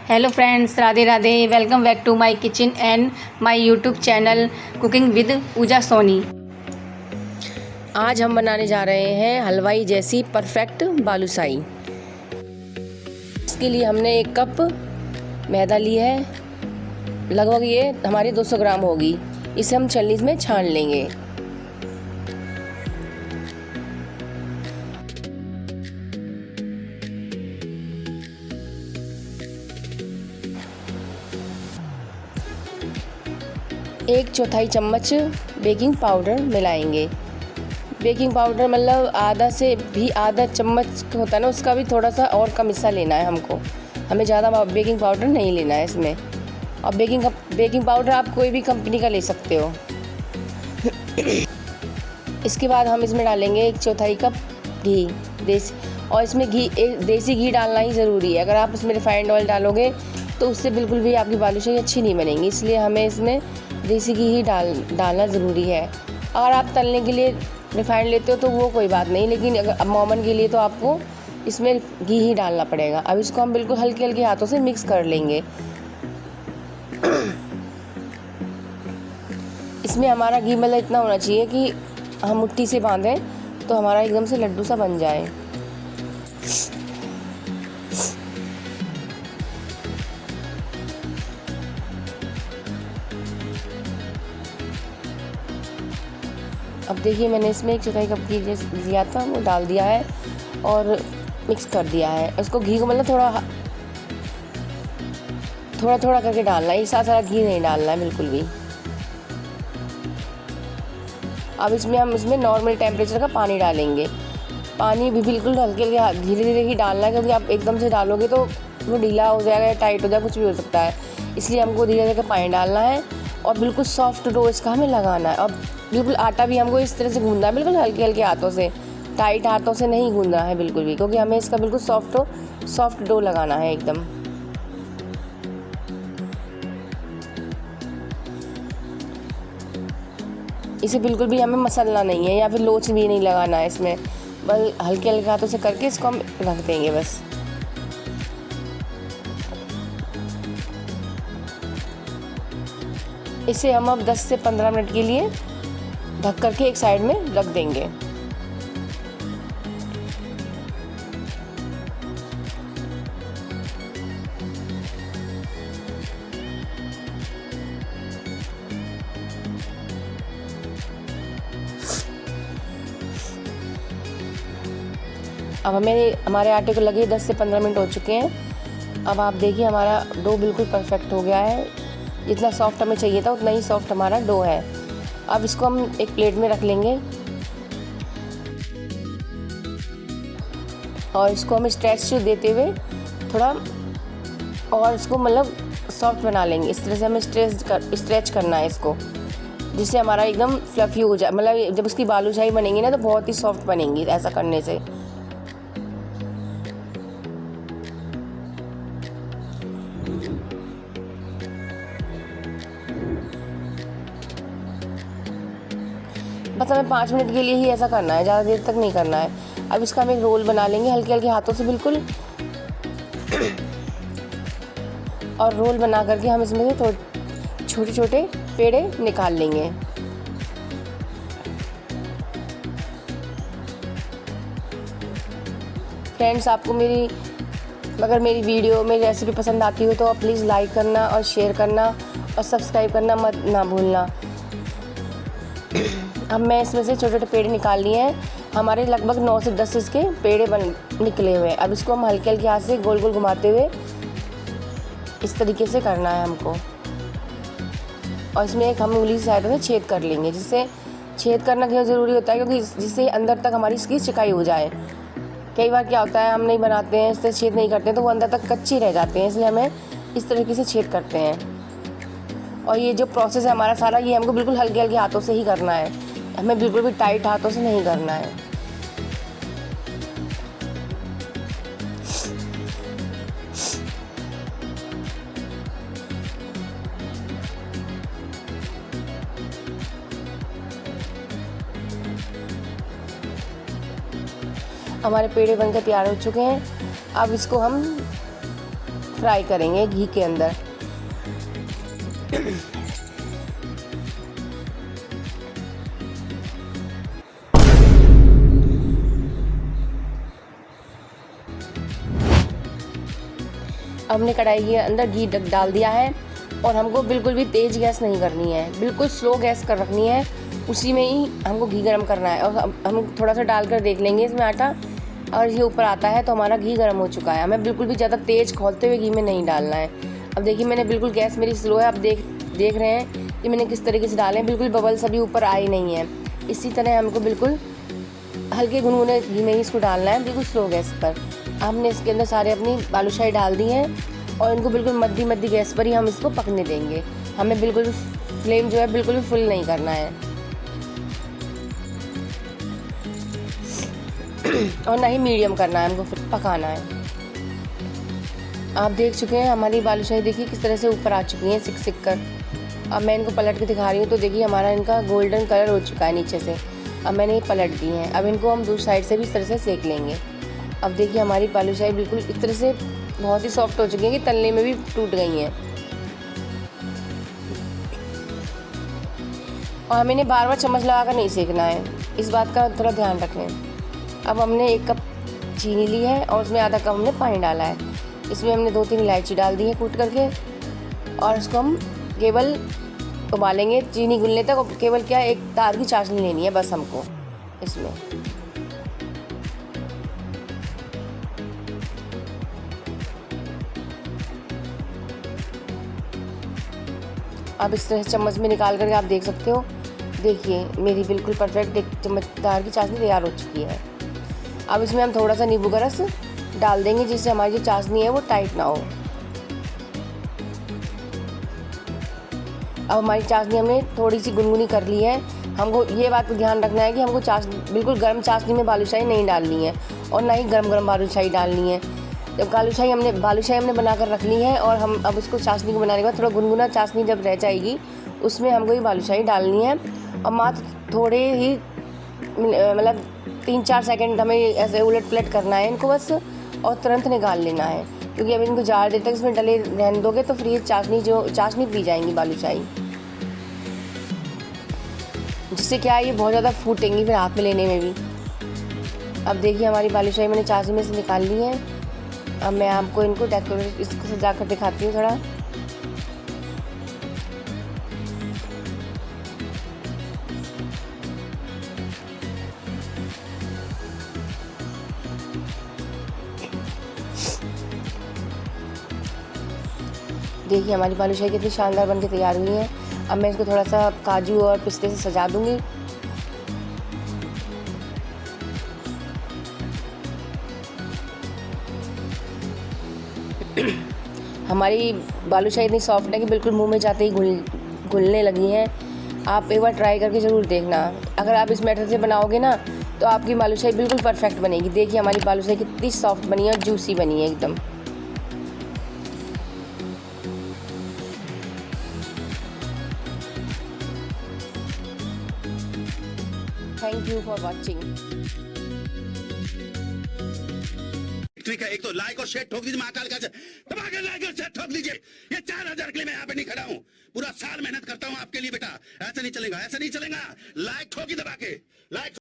Hello friends, Radhe Radhe. Welcome back to my kitchen and my YouTube channel cooking with Pooja Soni. आज हम बनाने जा रहे हैं हलवाई जैसी परफेक्ट बालूशाही। इसके लिए हमने 1 कप मैदा लिया है, लगभग ये हमारी 200 ग्राम होगी। इसे हम छलनी में छान लेंगे। एक चौथाई चम्मच बेकिंग पाउडर मिलाएंगे। बेकिंग पाउडर मतलब आधा चम्मच होता है ना, उसका भी थोड़ा सा और कम हिस्सा लेना है हमको। हमें ज़्यादा बेकिंग पाउडर नहीं लेना है इसमें। और बेकिंग पाउडर आप कोई भी कंपनी का ले सकते हो। इसके बाद हम इसमें डालेंगे 1 चौथाई कप घी देसी। और इसमें देसी घी डालना ही ज़रूरी है। अगर आप इसमें रिफाइंड ऑयल डालोगे तो उससे बिल्कुल भी आपकी बालूशाही अच्छी नहीं बनेगी, इसलिए हमें इसमें देसी घी ही डालना ज़रूरी है। अगर आप तलने के लिए रिफाइंड लेते हो तो वो कोई बात नहीं, लेकिन अगर मोमन के लिए तो आपको इसमें घी ही डालना पड़ेगा। अब इसको हम बिल्कुल हल्के हल्के हाथों से मिक्स कर लेंगे। इसमें हमारा घी मतलब इतना होना चाहिए कि हम मुट्ठी से बांधें तो हमारा एकदम से लड्डू सा बन जाए। अब देखिए, मैंने इसमें 1 चौथाई कप घी लिया था, वो डाल दिया है और मिक्स कर दिया है। इसको घी को मतलब थोड़ा करके डालना है, एक साथ सारा घी नहीं डालना है बिल्कुल भी। अब हम इसमें नॉर्मल टेम्परेचर का पानी डालेंगे। पानी भी बिल्कुल हल्के हल्के धीरे धीरे ही डालना है, क्योंकि आप एकदम से डालोगे तो वो ढीला हो जाएगा या टाइट हो जाएगा, कुछ भी हो सकता है। इसलिए हमको धीरे धीरे पानी डालना है और बिल्कुल सॉफ्ट डो इसका हमें लगाना है। और बिल्कुल आटा भी हमको इस तरह से गूंदना है, बिल्कुल हल्के हल्के हाथों से, टाइट हाथों से नहीं गूंदना है बिल्कुल भी, क्योंकि हमें इसका बिल्कुल सॉफ्ट डो लगाना है एकदम। इसे बिल्कुल भी हमें मसलना नहीं है या फिर लोच भी नहीं लगाना है इसमें, बस हल्के हल्के हाथों से करके इसको हम रख देंगे बस। इसे हम अब 10 से 15 मिनट के लिए ढक करके एक साइड में रख देंगे। अब हमारे आटे को लगे 10 से 15 मिनट हो चुके हैं। अब आप देखिए, हमारा डो बिल्कुल परफेक्ट हो गया है। जितना सॉफ्ट हमें चाहिए था उतना ही सॉफ्ट हमारा डो है। अब इसको हम एक प्लेट में रख लेंगे और इसको हम स्ट्रेच देते हुए थोड़ा और इसको मतलब सॉफ्ट बना लेंगे। इस तरह से हमें स्ट्रेच करना है इसको, जिससे हमारा एकदम फ्लफी हो जाए। मतलब जब इसकी बालूशाही बनेंगी ना तो बहुत ही सॉफ्ट बनेंगी ऐसा करने से। बस हमें 5 मिनट के लिए ही ऐसा करना है, ज़्यादा देर तक नहीं करना है। अब इसका हम एक रोल बना लेंगे हल्के हल्के हाथों से बिल्कुल। और रोल बना करके हम इसमें से छोटे छोटे पेड़े निकाल लेंगे। फ्रेंड्स, आपको अगर मेरी वीडियो मेरी रेसिपी पसंद आती हो तो आप प्लीज़ लाइक करना और शेयर करना और सब्सक्राइब करना ना भूलना। अब मैं इसमें से छोटे छोटे पेड़े निकाल लिए हैं। हमारे लगभग 9 से 10 इसके पेड़े निकले हुए हैं। अब इसको हम हल्के हल्के हाथ से गोल गोल घुमाते हुए इस तरीके से करना है हमको। और इसमें एक हम उंगली की सहायता से छेद कर लेंगे। जिससे छेद करना क्यों ज़रूरी होता है, क्योंकि जिससे अंदर तक हमारी इसकी सिकाई हो जाए। कई बार क्या होता है, हम नहीं बनाते हैं, इससे छेद नहीं करते हैं तो वो अंदर तक कच्चे रह जाते हैं, इसलिए हमें इस तरीके से छेद करते हैं। और ये जो प्रोसेस है हमारा सारा, ये हमको बिल्कुल हल्के हल्के हाथों से ही करना है, हमें बिल्कुल भी टाइट हाथों से नहीं करना है। हमारे पेड़े बनकर तैयार हो चुके हैं। अब इसको हम फ्राई करेंगे घी के अंदर। हमने कढ़ाई के अंदर घी डाल दिया है और हमको बिल्कुल भी तेज़ गैस नहीं करनी है, बिल्कुल स्लो गैस कर रखनी है। उसी में ही हमको घी गर्म करना है। और हम थोड़ा सा डाल कर देख लेंगे इसमें आटा, और ये ऊपर आता है तो हमारा घी गर्म हो चुका है। हमें बिल्कुल भी ज़्यादा तेज़ खोलते हुए घी में नहीं डालना है। अब देखिए मैंने बिल्कुल गैस मेरी स्लो है। अब देख रहे हैं कि मैंने किस तरीके से डाले हैं, बिल्कुल बबल्स अभी ऊपर आए नहीं है। इसी तरह हमको बिल्कुल हल्के गुनगुने घी में ही इसको डालना है, बिल्कुल स्लो गैस पर। हमने इसके अंदर सारे अपनी बालूशाही डाल दी हैं और इनको बिल्कुल मध्य गैस पर ही हम इसको पकने देंगे। हमें बिल्कुल फ्लेम जो है बिल्कुल भी फुल नहीं करना है और ना ही मीडियम करना है, हमको पकाना है। आप देख चुके हैं हमारी बालूशाही, देखिए किस तरह से ऊपर आ चुकी हैं सिक कर। अब मैं इनको पलट के दिखा रही हूँ तो देखिए हमारा इनका गोल्डन कलर हो चुका है नीचे से। अब मैंने ये पलट दी हैं। अब इनको हम दूसरी साइड से भी इस तरह से सेक लेंगे। अब देखिए हमारी बालूशाही बिल्कुल इस तरह से बहुत ही सॉफ्ट हो चुकी है कि तलने में भी टूट गई हैं। और हमें इन्हें बार बार चम्मच लगाकर नहीं सेकना है, इस बात का थोड़ा ध्यान रखें। अब हमने 1 कप चीनी ली है और उसमें आधा कप हमने पानी डाला है। इसमें हमने 2-3 इलायची डाल दी है कूट करके, और इसको हम केवल उबालेंगे चीनी घुलने तक। केवल क्या एक तार की चाशनी लेनी है बस हमको इसमें। अब इस तरह चम्मच में निकाल करके आप देख सकते हो, देखिए मेरी बिल्कुल परफेक्ट एक चम्मचदार की चाशनी तैयार हो चुकी है। अब इसमें हम थोड़ा सा नींबू का रस डाल देंगे जिससे हमारी जो चाशनी है वो टाइट ना हो। अब हमारी चाशनी हमने थोड़ी सी गुनगुनी कर ली है। हमको ये बात का ध्यान रखना है कि हमको बिल्कुल गर्म चाशनी में बालूशाही नहीं डालनी है और ना ही गरम बालूशाही डालनी है। जब बालूशाही हमने बनाकर रख ली है और हम अब इसको चाशनी को बनाने के बाद थोड़ा गुनगुना चाशनी जब रह जाएगी उसमें हमको ये बालूशाही डालनी है। और मात्र थोड़े ही मतलब 3-4 सेकंड हमें ऐसे उलट पलट करना है इनको बस, और तुरंत निकाल लेना है। क्योंकि अब इनको ज़्यादा देर तक इसमें डले रहने दोगे तो फिर ये चाशनी पी जाएंगी बालूशाही, जिससे क्या है ये बहुत ज़्यादा फूटेंगी फिर हाथ में लेने में भी। अब देखिए हमारी बालूशाही मैंने चाशनी में से निकाल ली है। अब मैं आपको इनको डेकोरेट इसको सजा कर दिखाती हूँ थोड़ा। देखिए हमारी बालूशाही कितनी शानदार बनके तैयार हुई है। अब मैं इसको थोड़ा सा काजू और पिस्ते से सजा दूंगी। हमारी बालूशाही इतनी सॉफ्ट है कि बिल्कुल मुंह में जाते ही घुलने लगी हैं। आप एक बार ट्राई करके ज़रूर देखना। अगर आप इस मेथड से बनाओगे ना तो आपकी बालूशाही बिल्कुल परफेक्ट बनेगी। देखिए हमारी बालूशाही कितनी सॉफ्ट बनी है और जूसी बनी है एकदम। Thank you for watching. ठीक है, एक तो लाइक और शेयर ठोक दीजिए, महाकाल का दबा के लाइक और शेयर ठोक दीजिए। ये 4000 के लिए मैं यहाँ पे नहीं खड़ा हूँ, पूरा साल मेहनत करता हूँ आपके लिए बेटा। ऐसा नहीं चलेगा, ऐसा नहीं चलेगा। लाइक ठोकी दबा के, लाइक